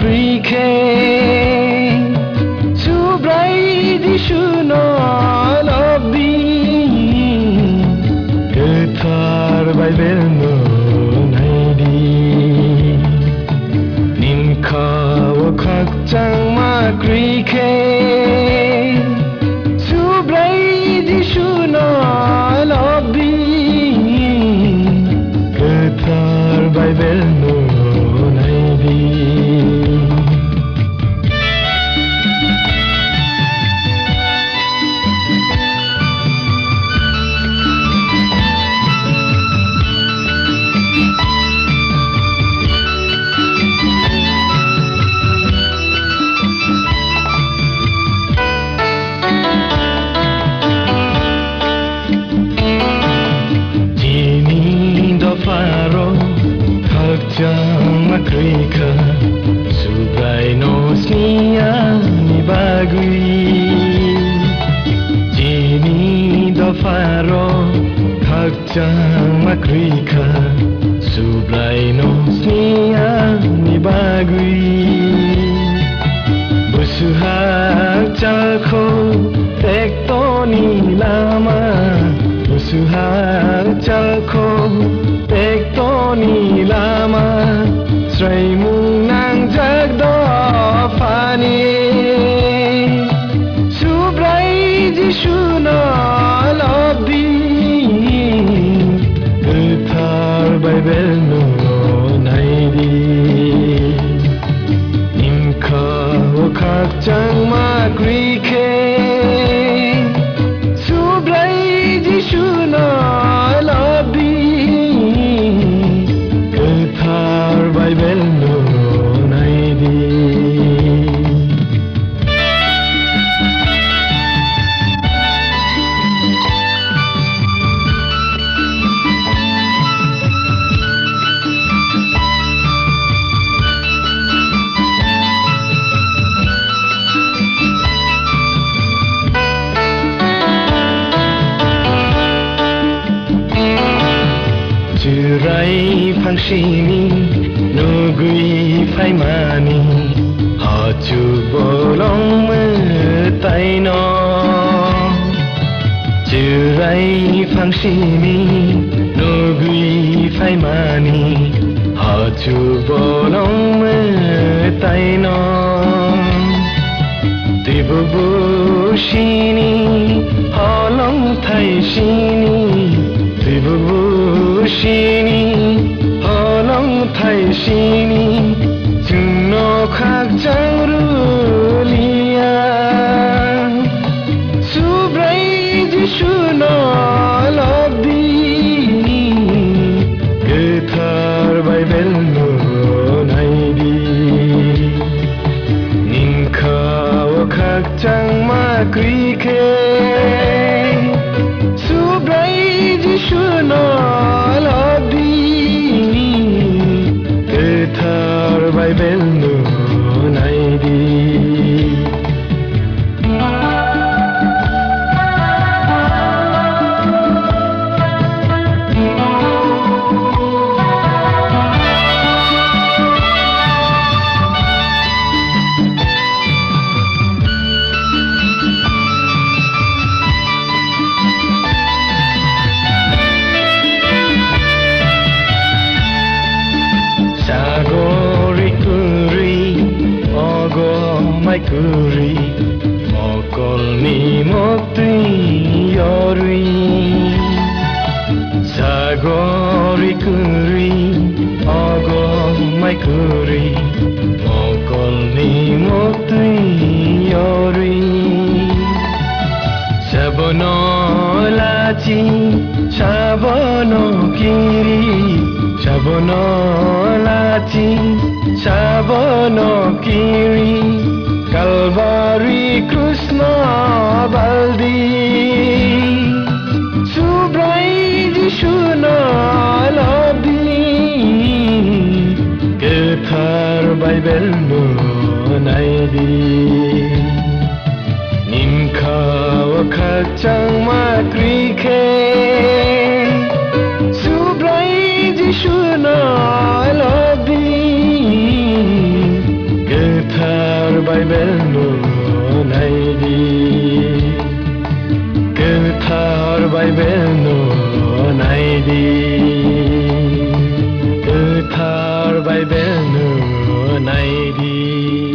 krike subrai di shuno lobby getar Bible no naidi ninka wakak chang ma krike subrai di shuno lobby getar Bible no naidi Jang makrika subrai no snia ni bagui jini do faro hak jang makrika subrai no snia ni bagui busuhak jalko tektoni lama busuhak jalko tektoni lama Sray mung nang jagdo fani subrai jishuno lobby getar Bible no naidi nimka wakak chang ma krike subrai jishuno lobby Bible no naidi Jurai pangshini nugui faimani hachu bolong metaino Jurai pangshini nugui faimani hachu bolong metaino Tibubushini holong thaishini Tibubushini holong thaishini chungno khak changrulia subrai jishuno lobby getar Bible no naidi ninka wakak chang ma krike subrai jishuno lobby getar Bible no naidi Kuri mokol ni mokti yorui sagori kuri ogo mai kuri mokol ni mokti yorui sabono lachi sabono kiri sabono lachi sabono kiri Calvary Krishna baldi subrai jishuno lobby getar Bible no naidi nimka wakak chang ma krike subrai jishuno lobby Bible no naidi Thar Bible no naidi